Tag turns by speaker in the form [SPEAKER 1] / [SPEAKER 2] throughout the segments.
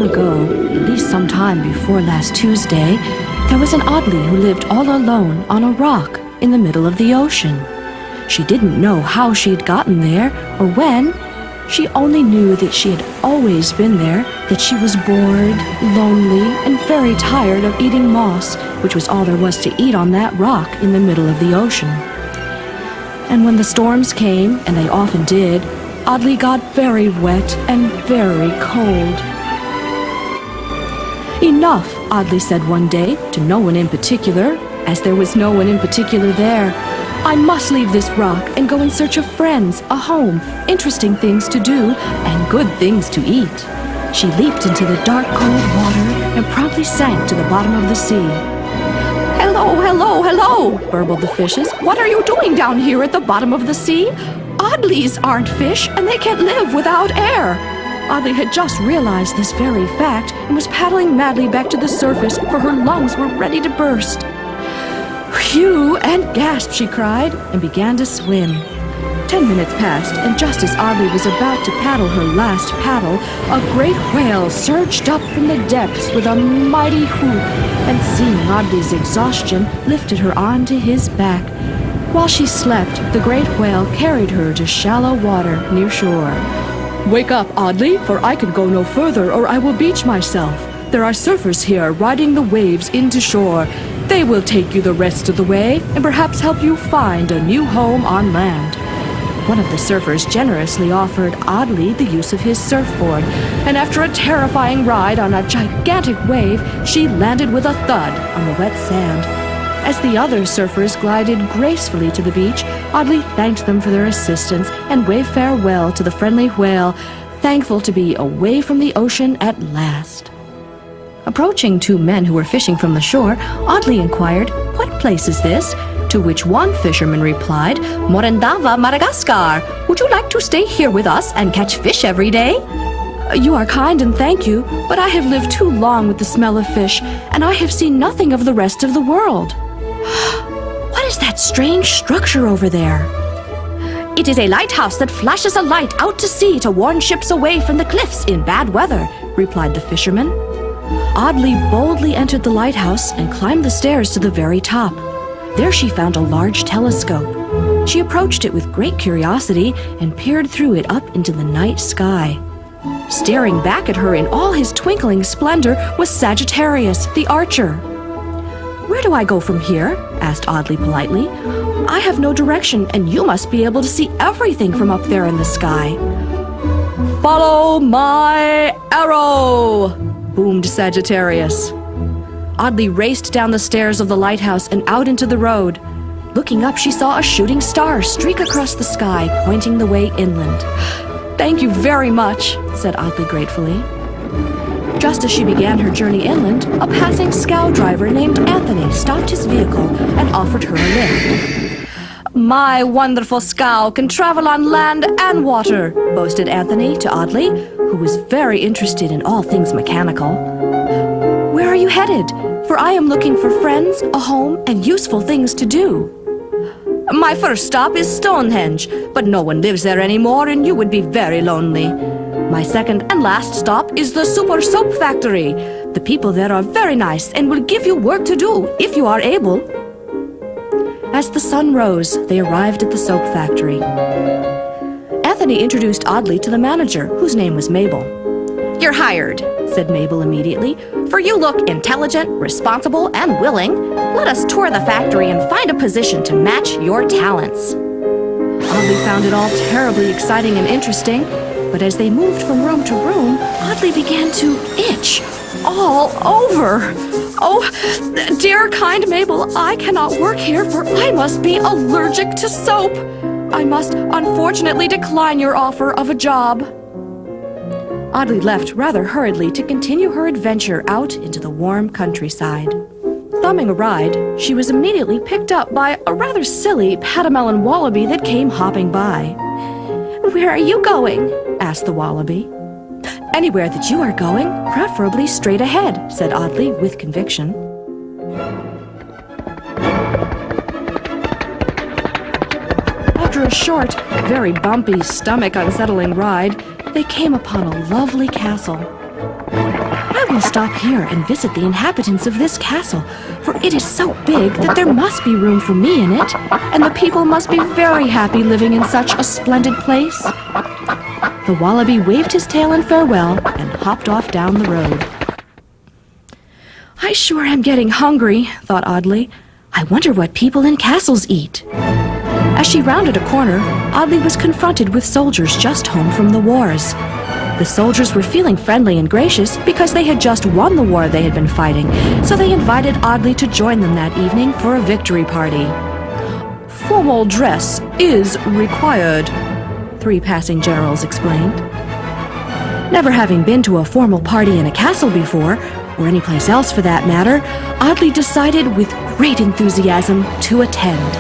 [SPEAKER 1] ago, at least some time before last Tuesday, there was an Oddlee who lived all alone on a rock in the middle of the ocean. She didn't know how she had gotten there or when. She only knew that she had always been there, that she was bored, lonely, and very tired of eating moss, which was all there was to eat on that rock in the middle of the ocean. And when the storms came, and they often did, Oddlee got very wet and very cold. "Enough," Oddlee said one day, to no one in particular, as there was no one in particular there. "I must leave this rock and go in search of friends, a home, interesting things to do, and good things to eat." She leaped into the dark, cold water and promptly sank to the bottom of the sea. "Hello, hello, hello," burbled the fishes. "What are you doing down here at the bottom of the sea? Oddlees aren't fish, and they can't live without air." Oddlee had just realized this very fact and was paddling madly back to the surface, for her lungs were ready to burst. "Phew!" and gasped, she cried, and began to swim. 10 minutes passed, and just as Oddlee was about to paddle her last paddle, a great whale surged up from the depths with a mighty whoop, and seeing Oddlee's exhaustion, lifted her onto his back. While she slept, the great whale carried her to shallow water near shore. "Wake up, Oddlee, for I can go no further, or I will beach myself. There are surfers here riding the waves into shore. They will take you the rest of the way, and perhaps help you find a new home on land." One of the surfers generously offered Oddlee the use of his surfboard, and after a terrifying ride on a gigantic wave, she landed with a thud on the wet sand. As the other surfers glided gracefully to the beach, Oddlee thanked them for their assistance and waved farewell to the friendly whale, thankful to be away from the ocean at last. Approaching two men who were fishing from the shore, Oddlee inquired, "What place is this?" To which one fisherman replied, "Morendava, Madagascar. Would you like to stay here with us and catch fish every day?" "You are kind and thank you, but I have lived too long with the smell of fish, and I have seen nothing of the rest of the world." "What is that strange structure over there?" "It is a lighthouse that flashes a light out to sea to warn ships away from the cliffs in bad weather," replied the fisherman. Oddlee boldly entered the lighthouse and climbed the stairs to the very top. There she found a large telescope. She approached it with great curiosity and peered through it up into the night sky. Staring back at her in all his twinkling splendor was Sagittarius, the archer. "Where do I go from here?" asked Oddlee politely. "I have no direction, and you must be able to see everything from up there in the sky." "Follow my arrow!" boomed Sagittarius. Oddlee raced down the stairs of the lighthouse and out into the road. Looking up, she saw a shooting star streak across the sky, pointing the way inland. "Thank you very much," said Oddlee gratefully. Just as she began her journey inland, a passing scow driver named Anthony stopped his vehicle and offered her a lift. "My wonderful scow can travel on land and water," boasted Anthony to Oddlee, who was very interested in all things mechanical. "Where are you headed? For I am looking for friends, a home, and useful things to do." "My first stop is Stonehenge, but no one lives there anymore and you would be very lonely. My second and last stop is the Super Soap Factory. The people there are very nice and will give you work to do if you are able." As the sun rose, they arrived at the soap factory. Anthony introduced Oddlee to the manager, whose name was Mabel. "You're hired," said Mabel immediately, "for you look intelligent, responsible, and willing. Let us tour the factory and find a position to match your talents." Oddlee found it all terribly exciting and interesting, but as they moved from room to room, Oddlee began to itch all over. "Oh, dear kind Mabel, I cannot work here, for I must be allergic to soap. I must unfortunately decline your offer of a job." Oddlee left rather hurriedly to continue her adventure out into the warm countryside. Thumbing a ride, she was immediately picked up by a rather silly patamelon wallaby that came hopping by. "Where are you going?" asked the wallaby. "Anywhere that you are going, preferably straight ahead," said Oddlee with conviction. After a short, very bumpy, stomach-unsettling ride, they came upon a lovely castle. I will stop here and visit the inhabitants of this castle, for it is so big that there must be room for me in it, and the people must be very happy living in such a splendid place." The wallaby waved his tail in farewell and hopped off down the road. "I sure am getting hungry," thought Oddlee. "I wonder what people in castles eat." As she rounded a corner, Oddlee was confronted with soldiers just home from the wars. The soldiers were feeling friendly and gracious because they had just won the war they had been fighting, so they invited Oddlee to join them that evening for a victory party. "Formal dress is required," 3 passing generals explained. Never having been to a formal party in a castle before, or any place else for that matter, Oddlee decided with great enthusiasm to attend.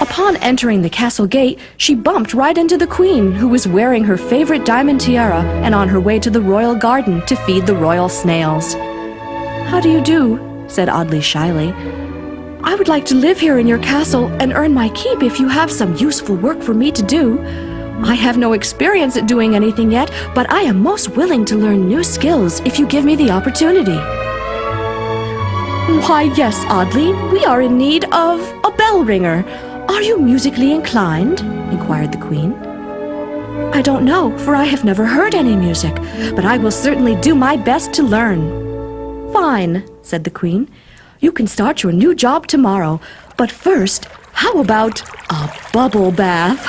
[SPEAKER 1] Upon entering the castle gate, she bumped right into the queen, who was wearing her favorite diamond tiara and on her way to the royal garden to feed the royal snails. "How do you do?" said Oddlee shyly. "I would like to live here in your castle and earn my keep if you have some useful work for me to do. I have no experience at doing anything yet, but I am most willing to learn new skills if you give me the opportunity." "Why, yes, Oddlee, we are in need of a bell ringer. Are you musically inclined?" inquired the queen. "I don't know, for I have never heard any music, but I will certainly do my best to learn." "Fine," said the queen. "You can start your new job tomorrow, but first, how about a bubble bath?"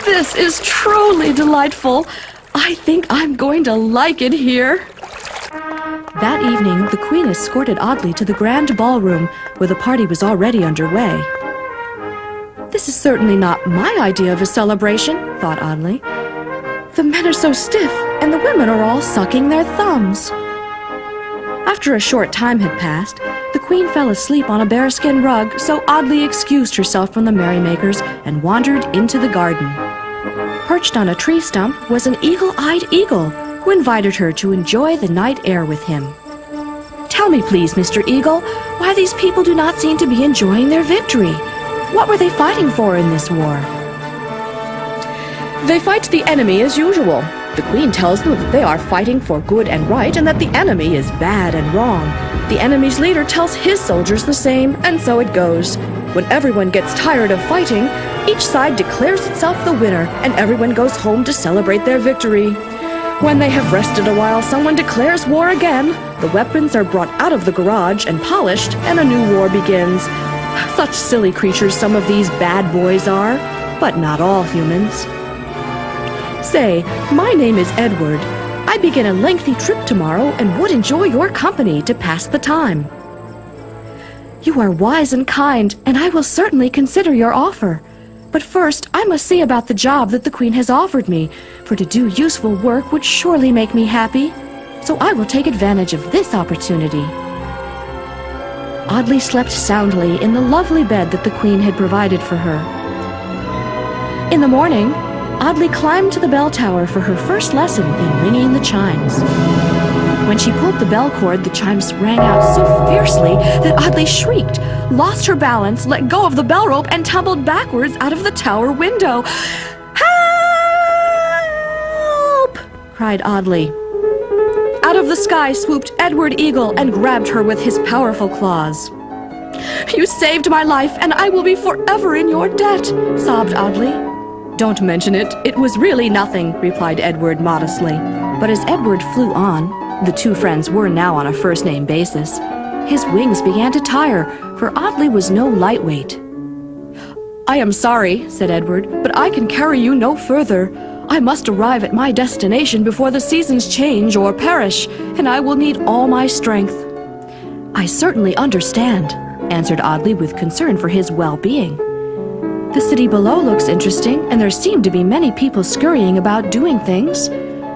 [SPEAKER 1] This is truly delightful. I think I'm going to like it here." That evening, the queen escorted Oddlee to the grand ballroom, where the party was already underway. "This is certainly not my idea of a celebration," thought Oddlee. "The men are so stiff, and the women are all sucking their thumbs." After a short time had passed, the queen fell asleep on a bearskin rug, so Oddlee excused herself from the merrymakers and wandered into the garden. Perched on a tree stump was an eagle-eyed eagle, who invited her to enjoy the night air with him. "Tell me, please, Mr. Eagle, why these people do not seem to be enjoying their victory. What were they fighting for in this war?" "They fight the enemy as usual. The queen tells them that they are fighting for good and right, and that the enemy is bad and wrong. The enemy's leader tells his soldiers the same, and so it goes. When everyone gets tired of fighting, each side declares itself the winner, and everyone goes home to celebrate their victory. When they have rested a while, someone declares war again. The weapons are brought out of the garage and polished, and a new war begins. Such silly creatures some of these bad boys are, but not all humans. Say, my name is Edward. I begin a lengthy trip tomorrow and would enjoy your company to pass the time." "You are wise and kind, and I will certainly consider your offer. But first, I must see about the job that the queen has offered me, for to do useful work would surely make me happy. So I will take advantage of this opportunity." Oddlee slept soundly in the lovely bed that the queen had provided for her. In the morning, Oddlee climbed to the bell tower for her first lesson in ringing the chimes. When she pulled the bell cord, the chimes rang out so fiercely that Oddlee shrieked, lost her balance, let go of the bell rope, and tumbled backwards out of the tower window. "Help!" cried Oddlee. Out of the sky swooped Edward Eagle and grabbed her with his powerful claws. "You saved my life, and I will be forever in your debt," sobbed Oddlee. "Don't mention it. It was really nothing," replied Edward modestly. But as Edward flew on, the two friends were now on a first-name basis, his wings began to tire, for Oddlee was no lightweight. "I am sorry," said Edward, "but I can carry you no further. I must arrive at my destination before the seasons change or perish, and I will need all my strength." "I certainly understand," answered Oddlee with concern for his well-being. "The city below looks interesting, and there seem to be many people scurrying about doing things.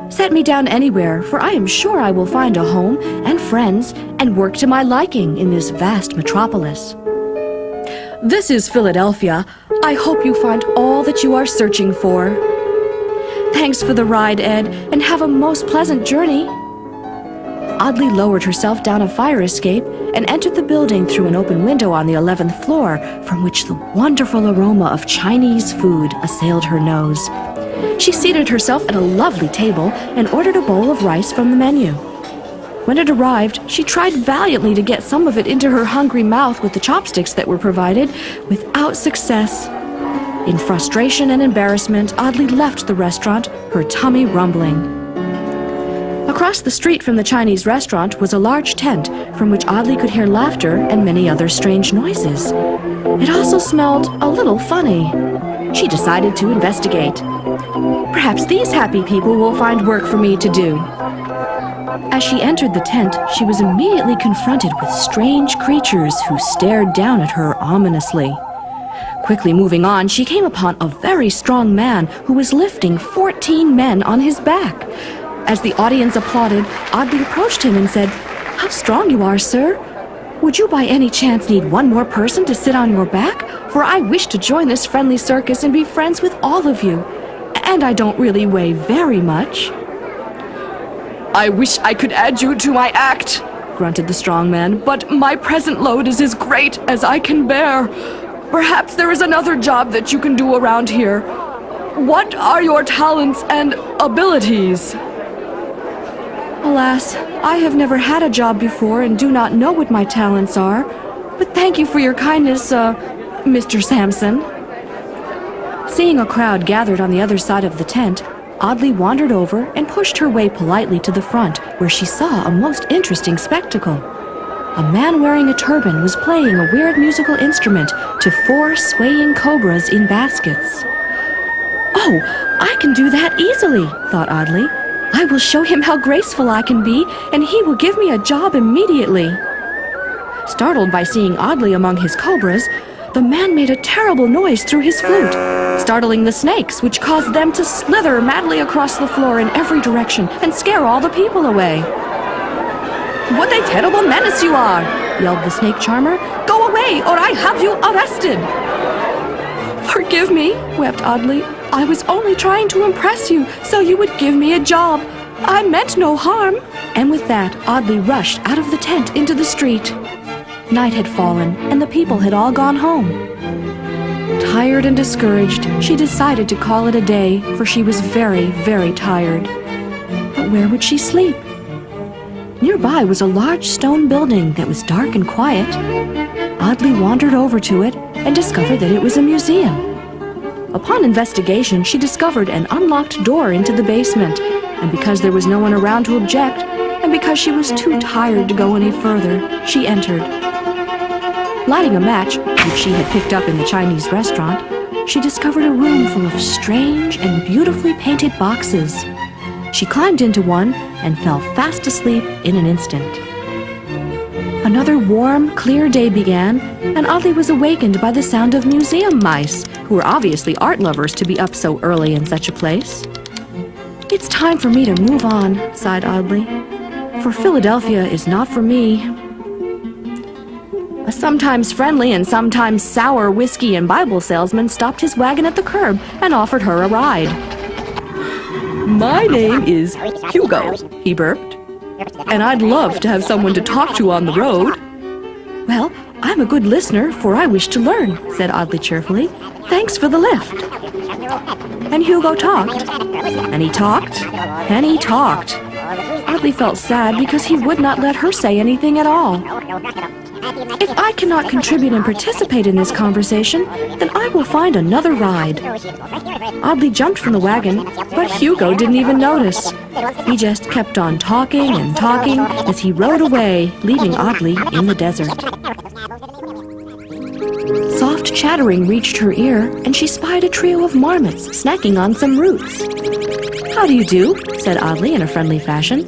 [SPEAKER 1] Set me down anywhere, for I am sure I will find a home and friends and work to my liking in this vast metropolis." "This is Philadelphia. I hope you find all that you are searching for." "Thanks for the ride, Ed, and have a most pleasant journey." Oddlee lowered herself down a fire escape and entered the building through an open window on the 11th floor, from which the wonderful aroma of Chinese food assailed her nose. She seated herself at a lovely table and ordered a bowl of rice from the menu. When it arrived, she tried valiantly to get some of it into her hungry mouth with the chopsticks that were provided, without success. In frustration and embarrassment, Oddlee left the restaurant, her tummy rumbling. Across the street from the Chinese restaurant was a large tent from which Oddlee could hear laughter and many other strange noises. It also smelled a little funny. She decided to investigate. Perhaps these happy people will find work for me to do. As she entered the tent, she was immediately confronted with strange creatures who stared down at her ominously. Quickly moving on, she came upon a very strong man who was lifting 14 men on his back. As the audience applauded, Oddlee approached him and said, "How strong you are, sir! Would you by any chance need one more person to sit on your back? For I wish to join this friendly circus and be friends with all of you. And I don't really weigh very much." "I wish I could add you to my act," grunted the strong man, "but my present load is as great as I can bear. Perhaps there is another job that you can do around here. What are your talents and abilities?" "Alas, I have never had a job before and do not know what my talents are. But thank you for your kindness, Mr. Samson." Seeing a crowd gathered on the other side of the tent, Oddlee wandered over and pushed her way politely to the front, where she saw a most interesting spectacle. A man wearing a turban was playing a weird musical instrument to 4 swaying cobras in baskets. "Oh, I can do that easily," thought Oddlee. "I will show him how graceful I can be, and he will give me a job immediately." Startled by seeing Oddlee among his cobras, the man made a terrible noise through his flute, startling the snakes, which caused them to slither madly across the floor in every direction and scare all the people away. "What a terrible menace you are!" yelled the snake charmer. "Go away, or I have you arrested!" "Forgive me," wept Oddlee. "I was only trying to impress you, so you would give me a job. I meant no harm." And with that, Oddlee rushed out of the tent into the street. Night had fallen, and the people had all gone home. Tired and discouraged, she decided to call it a day, for she was very, very tired. But where would she sleep? Nearby was a large stone building that was dark and quiet. Oddlee wandered over to it and discovered that it was a museum. Upon investigation, she discovered an unlocked door into the basement, and because there was no one around to object, and because she was too tired to go any further, she entered. Lighting a match, which she had picked up in the Chinese restaurant, she discovered a room full of strange and beautifully painted boxes. She climbed into one and fell fast asleep in an instant. Another warm, clear day began, and Oddlee was awakened by the sound of museum mice, who were obviously art lovers to be up so early in such a place. "It's time for me to move on," sighed Oddlee, "for Philadelphia is not for me." A sometimes friendly and sometimes sour whiskey and Bible salesman stopped his wagon at the curb and offered her a ride. "My name is Hugo," he burped, "and I'd love to have someone to talk to on the road." "Well, I'm a good listener, for I wish to learn," said Oddlee cheerfully. "Thanks for the lift." And Hugo talked, and he talked, and he talked. Oddlee felt sad because he would not let her say anything at all. "If I cannot contribute and participate in this conversation, then I will find another ride." Oddlee jumped from the wagon, but Hugo didn't even notice. He just kept on talking and talking as he rode away, leaving Oddlee in the desert. Soft chattering reached her ear, and she spied a trio of marmots snacking on some roots. "How do you do?" said Oddlee in a friendly fashion.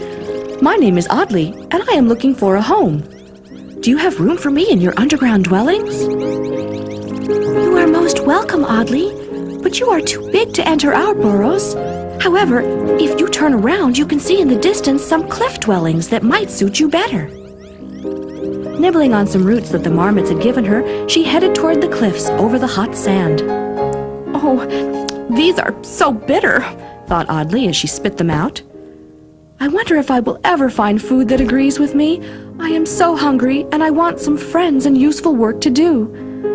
[SPEAKER 1] "My name is Oddlee, and I am looking for a home. Do you have room for me in your underground dwellings?" "You are most welcome, Oddlee, but you are too big to enter our burrows. However, if you turn around, you can see in the distance some cliff dwellings that might suit you better." Nibbling on some roots that the marmots had given her, she headed toward the cliffs over the hot sand. "Oh, these are so bitter," thought Oddlee as she spit them out. "I wonder if I will ever find food that agrees with me. I am so hungry, and I want some friends and useful work to do.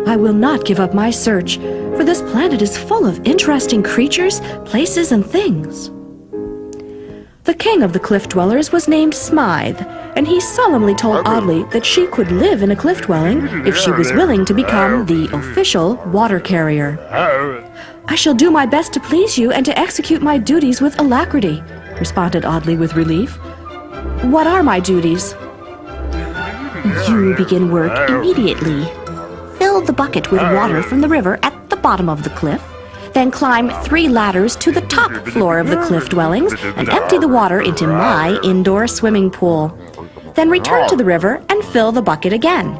[SPEAKER 1] I will not give up my search, for this planet is full of interesting creatures, places, and things. The king of the cliff dwellers was named Smythe, and he solemnly told Oddlee that she could live in a cliff dwelling if she was willing to become the official water carrier. "I shall do my best to please you and to execute my duties with alacrity," responded Oddlee with relief. "What are my duties?" "You begin work immediately. Fill the bucket with water from the river at the bottom of the cliff. Then climb 3 ladders to the top floor of the cliff dwellings and empty the water into my indoor swimming pool. Then return to the river and fill the bucket again.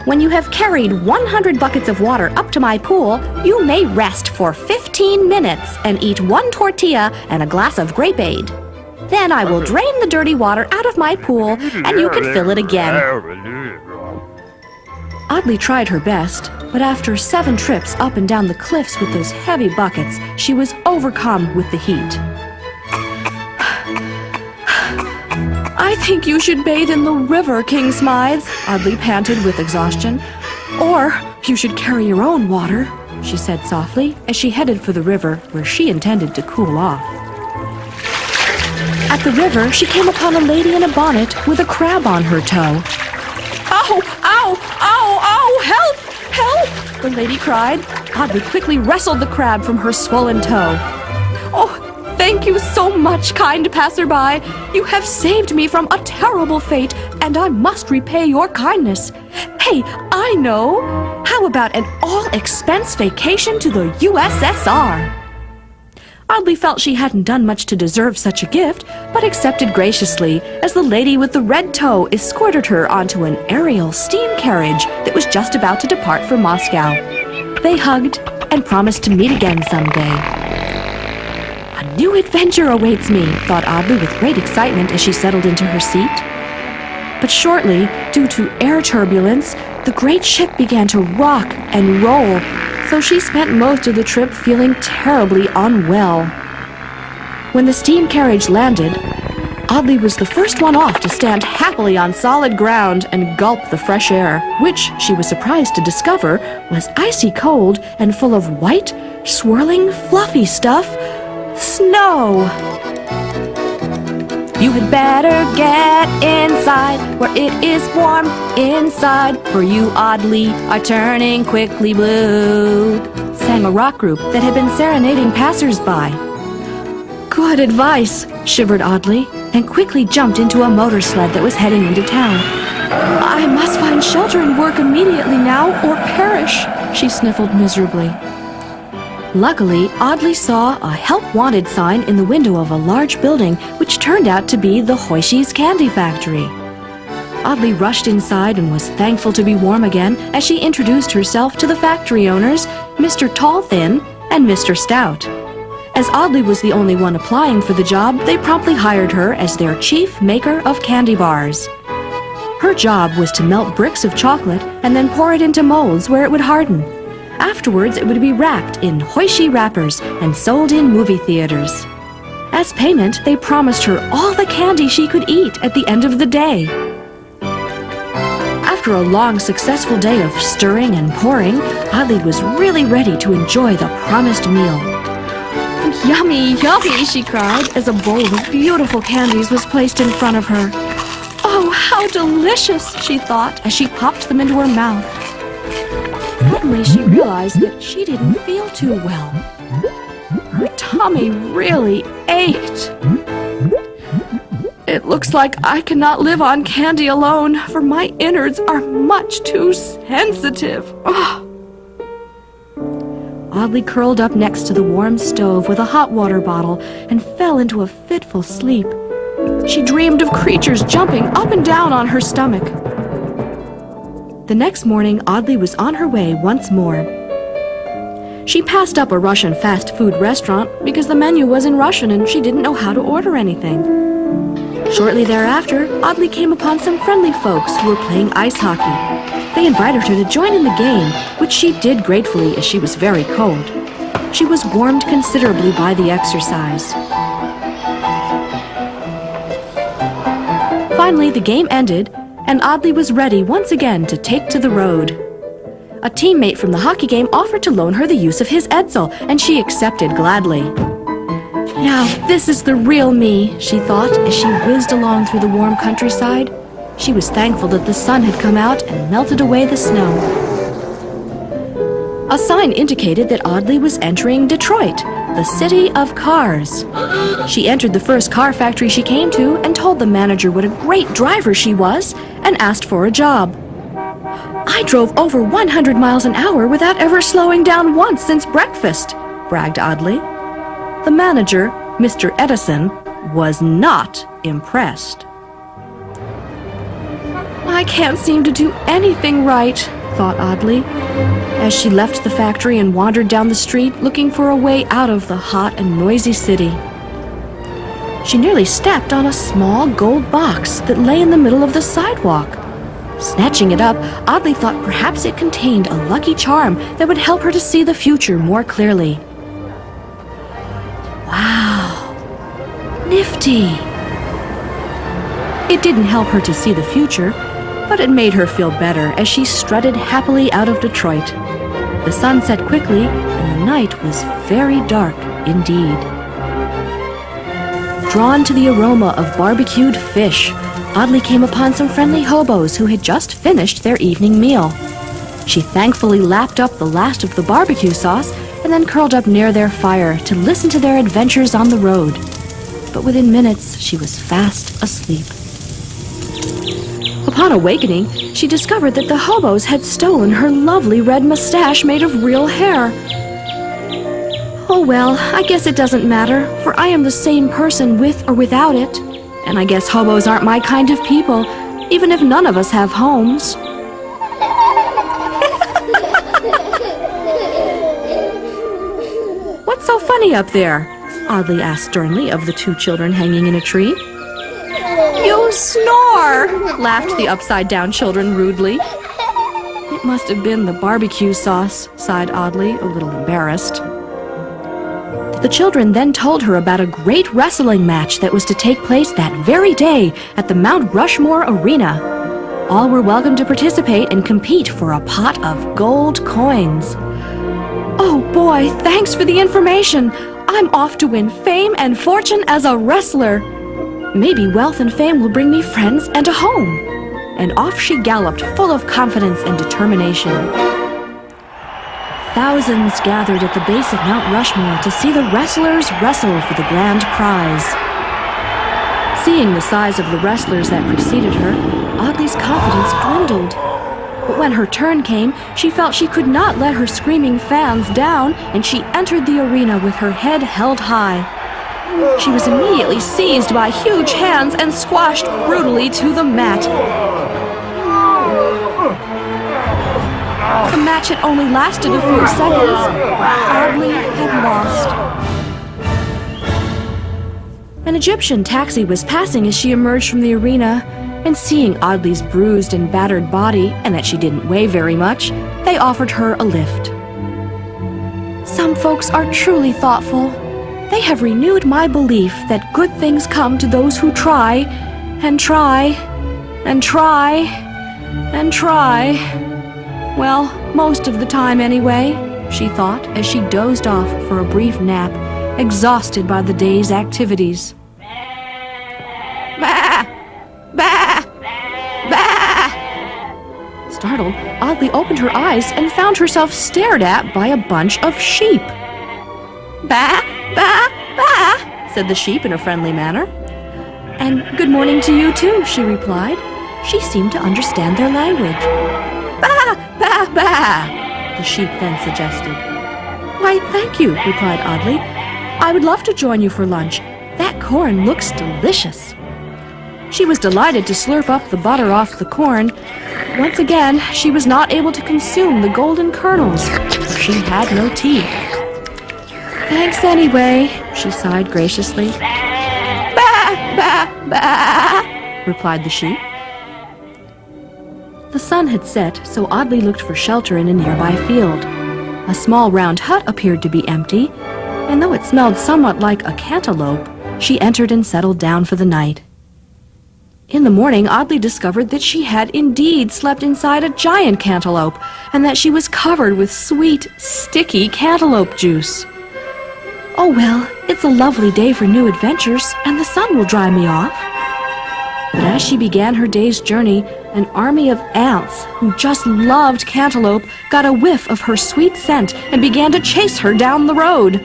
[SPEAKER 1] When you have carried 100 buckets of water up to my pool, you may rest for 15 minutes and eat 1 tortilla and a glass of grapeade. Then I will drain the dirty water out of my pool and you can fill it again." Oddlee tried her best, but after 7 trips up and down the cliffs with those heavy buckets, she was overcome with the heat. "I think you should bathe in the river, King Smythe," Oddlee panted with exhaustion. "Or you should carry your own water," she said softly as she headed for the river where she intended to cool off. At the river, she came upon a lady in a bonnet with a crab on her toe. "Ow! Ow! Ow! Ow! Help! Help!" the lady cried. Oddlee quickly wrestled the crab from her swollen toe. "Oh, thank you so much, kind passerby. You have saved me from a terrible fate, and I must repay your kindness. Hey, I know! How about an all-expense vacation to the USSR?" Oddlee felt she hadn't done much to deserve such a gift, but accepted graciously as the lady with the red toe escorted her onto an aerial steam carriage that was just about to depart for Moscow. They hugged and promised to meet again someday. "A new adventure awaits me," thought Oddlee with great excitement as she settled into her seat. But shortly, due to air turbulence, the great ship began to rock and roll, so she spent most of the trip feeling terribly unwell. When the steam carriage landed, Oddlee was the first one off to stand happily on solid ground and gulp the fresh air, which, she was surprised to discover, was icy cold and full of white, swirling, fluffy stuff, snow. "You had better get inside, where it is warm inside, for you, Oddlee, are turning quickly blue," sang a rock group that had been serenading passers-by. "Good advice," shivered Oddlee, and quickly jumped into a motor sled that was heading into town. "I must find shelter and work immediately now, or perish," she sniffled miserably. Luckily, Oddlee saw a help wanted sign in the window of a large building which turned out to be the Hoishi's Candy Factory. Oddlee rushed inside and was thankful to be warm again as she introduced herself to the factory owners, Mr. Tall-Thin and Mr. Stout. As Oddlee was the only one applying for the job, they promptly hired her as their chief maker of candy bars. Her job was to melt bricks of chocolate and then pour it into molds where it would harden. Afterwards, it would be wrapped in Hoishi wrappers and sold in movie theaters. As payment, they promised her all the candy she could eat at the end of the day. After a long, successful day of stirring and pouring, Oddlee was really ready to enjoy the promised meal. "Yummy, yummy," she cried as a bowl of beautiful candies was placed in front of her. "Oh, how delicious," she thought as she popped them into her mouth. Suddenly she realized that she didn't feel too well. Her tummy really ached. "It looks like I cannot live on candy alone, for my innards are much too sensitive." Oh. Oddlee curled up next to the warm stove with a hot water bottle and fell into a fitful sleep. She dreamed of creatures jumping up and down on her stomach. The next morning, Oddlee was on her way once more. She passed up a Russian fast food restaurant because the menu was in Russian and she didn't know how to order anything. Shortly thereafter, Oddlee came upon some friendly folks who were playing ice hockey. They invited her to join in the game, which she did gratefully as she was very cold. She was warmed considerably by the exercise. Finally, the game ended, and Oddlee was ready once again to take to the road. A teammate from the hockey game offered to loan her the use of his Edsel, and she accepted gladly. Now, this is the real me, she thought as she whizzed along through the warm countryside. She was thankful that the sun had come out and melted away the snow. A sign indicated that Oddlee was entering Detroit, the city of cars. She entered the first car factory she came to and told the manager what a great driver she was and asked for a job. "I drove over 100 miles an hour without ever slowing down once since breakfast," bragged Oddlee. The manager, Mr. Edison, was not impressed. "I can't seem to do anything right," thought Oddlee, as she left the factory and wandered down the street looking for a way out of the hot and noisy city. She nearly stepped on a small gold box that lay in the middle of the sidewalk. Snatching it up, Oddlee thought perhaps it contained a lucky charm that would help her to see the future more clearly. Wow! Nifty! It didn't help her to see the future, but it made her feel better as she strutted happily out of Detroit. The sun set quickly, and the night was very dark indeed. Drawn to the aroma of barbecued fish, Oddlee came upon some friendly hobos who had just finished their evening meal. She thankfully lapped up the last of the barbecue sauce and then curled up near their fire to listen to their adventures on the road. But within minutes, she was fast asleep. Upon awakening, she discovered that the hobos had stolen her lovely red mustache made of real hair. "Oh well, I guess it doesn't matter, for I am the same person with or without it. And I guess hobos aren't my kind of people, even if none of us have homes." "What's so funny up there?" Oddlee asked sternly of the two children hanging in a tree. "You snore!" laughed the upside-down children rudely. "It must have been the barbecue sauce," sighed Oddlee, a little embarrassed. The children then told her about a great wrestling match that was to take place that very day at the Mount Rushmore Arena. All were welcome to participate and compete for a pot of gold coins. "Oh boy, thanks for the information! I'm off to win fame and fortune as a wrestler. Maybe wealth and fame will bring me friends and a home." And off she galloped, full of confidence and determination. Thousands gathered at the base of Mount Rushmore to see the wrestlers wrestle for the grand prize. Seeing the size of the wrestlers that preceded her, Oddlee's confidence dwindled. But when her turn came, she felt she could not let her screaming fans down, and she entered the arena with her head held high. She was immediately seized by huge hands and squashed brutally to the mat. The match had only lasted a few seconds. Oddlee had lost. An Egyptian taxi was passing as she emerged from the arena, and seeing Oddlee's bruised and battered body and that she didn't weigh very much, they offered her a lift. "Some folks are truly thoughtful. They have renewed my belief that good things come to those who try, and try, and try, and try. Well, most of the time anyway," she thought as she dozed off for a brief nap, exhausted by the day's activities. "Bah! Bah! Bah!" Startled, Oddlee opened her eyes and found herself stared at by a bunch of sheep. "Bah! Bah! Bah!" said the sheep in a friendly manner. "And good morning to you too," she replied. She seemed to understand their language. "Bah! Bah! Bah!" the sheep then suggested. "Why, thank you," replied Oddlee. "I would love to join you for lunch. That corn looks delicious." She was delighted to slurp up the butter off the corn. Once again, she was not able to consume the golden kernels, for she had no teeth. "Thanks anyway," she sighed graciously. "Bah! Bah! Bah!" replied the sheep. The sun had set, so Oddlee looked for shelter in a nearby field. A small round hut appeared to be empty, and though it smelled somewhat like a cantaloupe, she entered and settled down for the night. In the morning, Oddlee discovered that she had indeed slept inside a giant cantaloupe, and that she was covered with sweet, sticky cantaloupe juice. Oh well, it's a lovely day for new adventures, and the sun will dry me off. But as she began her day's journey, an army of ants who just loved cantaloupe got a whiff of her sweet scent and began to chase her down the road.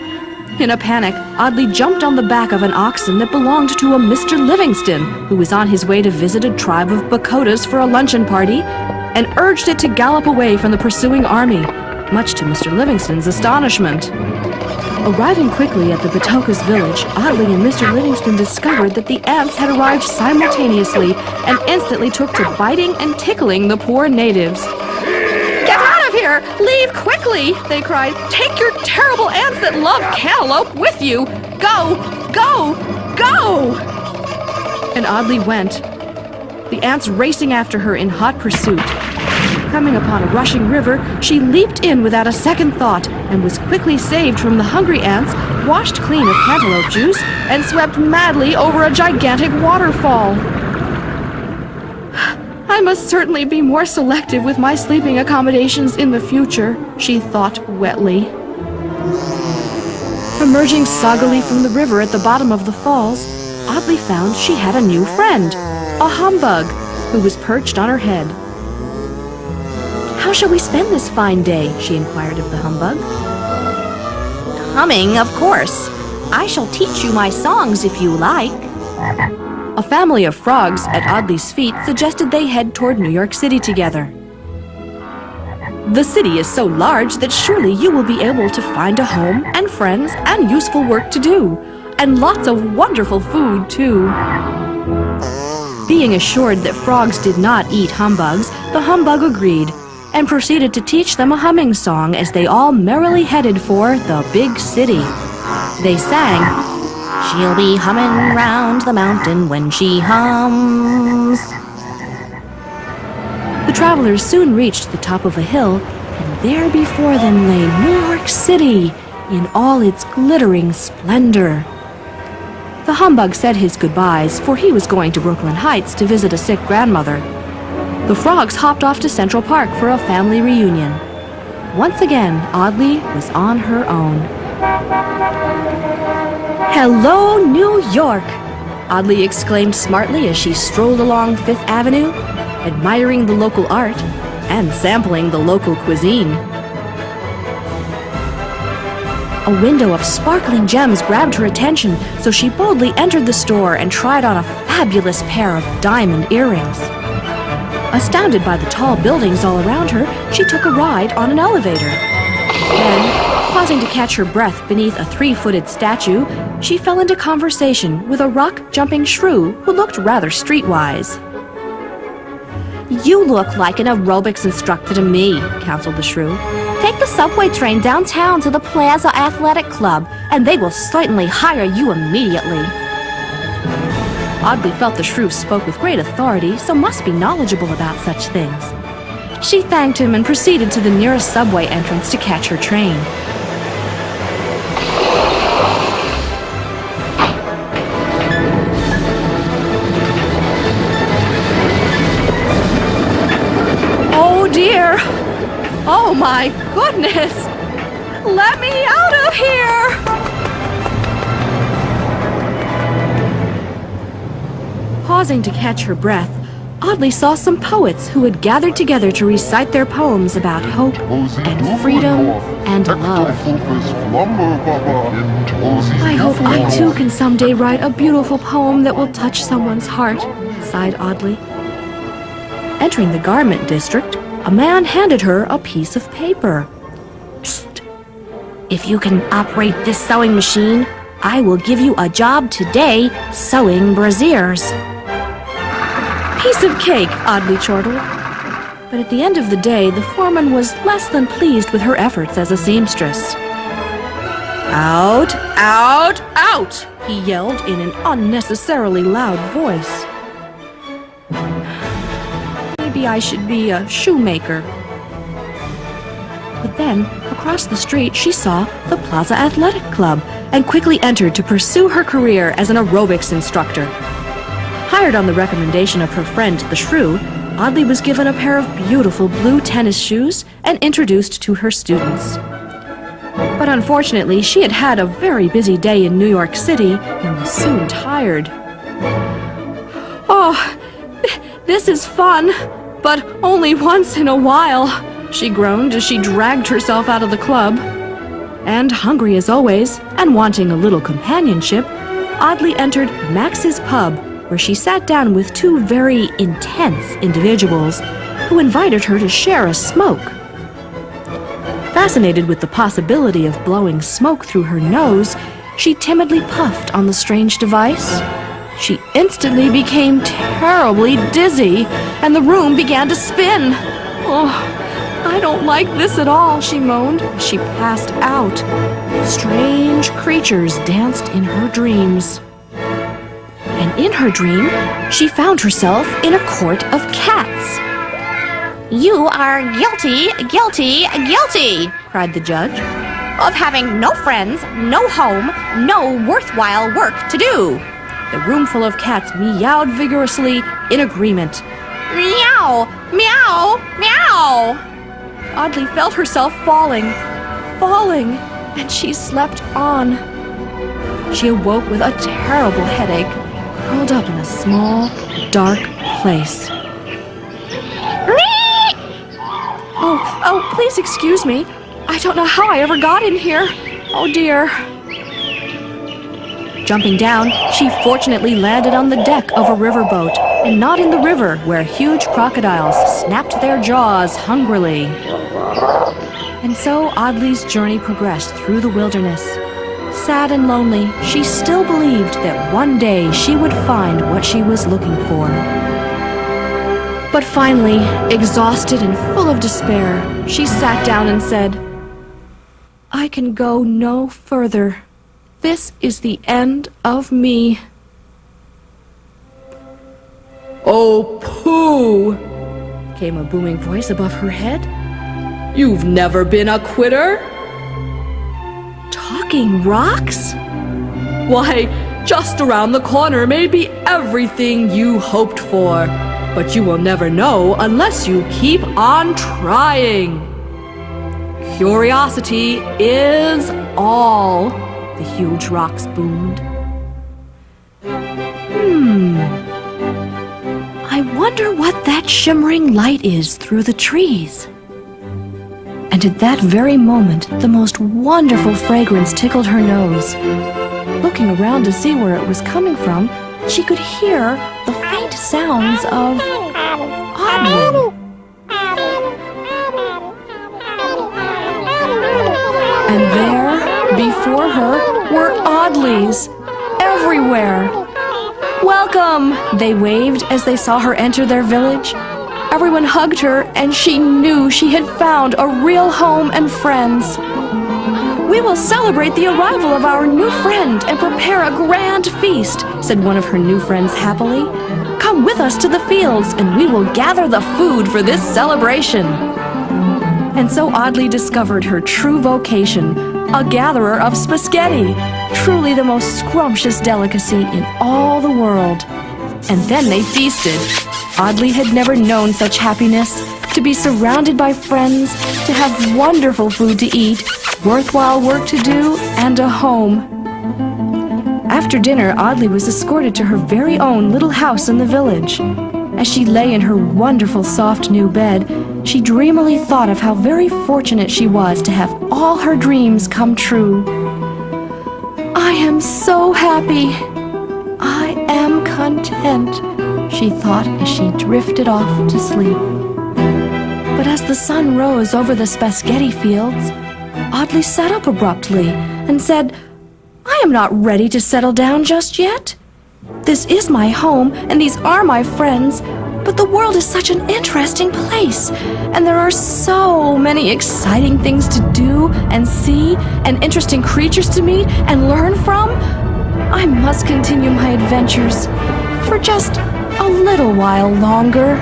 [SPEAKER 1] In a panic, Oddlee jumped on the back of an oxen that belonged to a Mr. Livingston, who was on his way to visit a tribe of Bakotas for a luncheon party, and urged it to gallop away from the pursuing army, much to Mr. Livingston's astonishment. Arriving quickly at the Batokas village, Oddlee and Mr. Livingston discovered that the ants had arrived simultaneously and instantly took to biting and tickling the poor natives. "Get out of here! Leave quickly!" they cried. "Take your terrible ants that love cantaloupe with you! Go! Go! Go!" And Oddlee went, the ants racing after her in hot pursuit. Coming upon a rushing river, she leaped in without a second thought and was quickly saved from the hungry ants, washed clean of cantaloupe juice, and swept madly over a gigantic waterfall. "I must certainly be more selective with my sleeping accommodations in the future," she thought wetly. Emerging soggily from the river at the bottom of the falls, Oddlee found she had a new friend, a humbug, who was perched on her head. "How shall we spend this fine day?" she inquired of the humbug.
[SPEAKER 2] "Humming, of course. I shall teach you my songs if you like."
[SPEAKER 1] A family of frogs at Oddlee's feet suggested they head toward New York City together. "The city is so large that surely you will be able to find a home and friends and useful work to do, and lots of wonderful food, too." Being assured that frogs did not eat humbugs, the humbug agreed, and proceeded to teach them a humming song as they all merrily headed for the big city. They sang, "She'll be humming round the mountain when she hums." The travelers soon reached the top of a hill, and there before them lay New York City in all its glittering splendor. The humbug said his goodbyes, for he was going to Brooklyn Heights to visit a sick grandmother. The frogs hopped off to Central Park for a family reunion. Once again, Oddlee was on her own. "Hello, New York!" Oddlee exclaimed smartly as she strolled along Fifth Avenue, admiring the local art and sampling the local cuisine. A window of sparkling gems grabbed her attention, so she boldly entered the store and tried on a fabulous pair of diamond earrings. Astounded by the tall buildings all around her, she took a ride on an elevator. Then, pausing to catch her breath beneath a 3-footed statue, she fell into conversation with a rock-jumping shrew who looked rather streetwise. "You look like an aerobics instructor to me," counseled the shrew. "Take the subway train downtown to the Plaza Athletic Club, and they will certainly hire you immediately." Oddlee felt the shrew spoke with great authority, so must be knowledgeable about such things. She thanked him and proceeded to the nearest subway entrance to catch her train. "Oh dear! Oh my goodness! Let me out of here!" Pausing to catch her breath, Oddlee saw some poets who had gathered together to recite their poems about hope and freedom and love. "I hope I too can someday write a beautiful poem that will touch someone's heart," sighed Oddlee. Entering the garment district, a man handed her a piece of paper. "Psst! If you can operate this sewing machine, I will give you a job today sewing brassieres." "Piece of cake," Oddlee chortled. But at the end of the day, the foreman was less than pleased with her efforts as a seamstress. "Out! Out! Out!" he yelled in an unnecessarily loud voice. Maybe I should be a shoemaker. But then, across the street, she saw the Plaza Athletic Club and quickly entered to pursue her career as an aerobics instructor. Hired on the recommendation of her friend, the shrew, Oddlee was given a pair of beautiful blue tennis shoes and introduced to her students. But unfortunately, she had had a very busy day in New York City and was soon tired. "Oh, this is fun, but only once in a while," she groaned as she dragged herself out of the club. And hungry as always, and wanting a little companionship, Oddlee entered Max's pub, where she sat down with two very intense individuals who invited her to share a smoke. Fascinated with the possibility of blowing smoke through her nose, she timidly puffed on the strange device. She instantly became terribly dizzy, and the room began to spin. "Oh, I don't like this at all," she moaned as she passed out. Strange creatures danced in her dreams. And in her dream, she found herself in a court of cats.
[SPEAKER 2] You are guilty, guilty, guilty, cried the judge, of having no friends, no home, no worthwhile work to do.
[SPEAKER 1] The roomful of cats meowed vigorously in agreement.
[SPEAKER 2] Meow, meow, meow.
[SPEAKER 1] Oddlee felt herself falling, and she slept on. She awoke with a terrible headache, curled up in a small, dark place. Oh, please excuse me. I don't know how I ever got in here. Oh, dear. Jumping down, she fortunately landed on the deck of a riverboat, and not in the river, where huge crocodiles snapped their jaws hungrily. And so Oddlee's journey progressed through the wilderness. Sad and lonely, she still believed that one day she would find what she was looking for. But finally, exhausted and full of despair, she sat down and said, "I can go no further. This is the end of me." "Oh, pooh!" came a booming voice above her head. "You've never been a quitter?" Talking rocks? Why, just around the corner may be everything you hoped for, but you will never know unless you keep on trying. Curiosity is all, the huge rocks boomed. I wonder what that shimmering light is through the trees. And at that very moment, the most wonderful fragrance tickled her nose. Looking around to see where it was coming from, she could hear the faint sounds of Oddlee. And there, before her, were Oddlees everywhere. "Welcome!" they waved as they saw her enter their village. Everyone hugged her, and she knew she had found a real home and friends. "We will celebrate the arrival of our new friend and prepare a grand feast," said one of her new friends happily. "Come with us to the fields, and we will gather the food for this celebration." And so Oddlee discovered her true vocation, a gatherer of spaghetti, truly the most scrumptious delicacy in all the world. And then they feasted. Oddlee had never known such happiness, to be surrounded by friends, to have wonderful food to eat, worthwhile work to do, and a home. After dinner, Oddlee was escorted to her very own little house in the village. As she lay in her wonderful soft new bed, she dreamily thought of how very fortunate she was to have all her dreams come true. "I am so happy. I am content," she thought as she drifted off to sleep. But as the sun rose over the spaghetti fields, Oddlee sat up abruptly and said, "I am not ready to settle down just yet. This is my home, and these are my friends, but the world is such an interesting place, and there are so many exciting things to do and see, and interesting creatures to meet and learn from. I must continue my adventures for just a little while longer."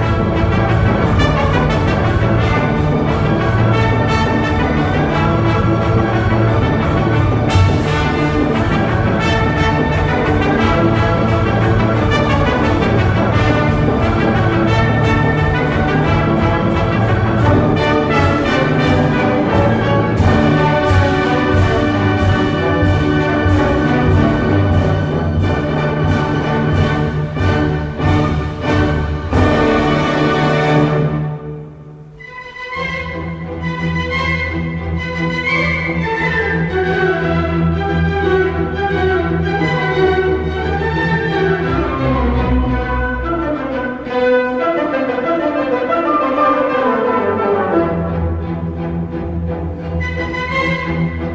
[SPEAKER 1] you.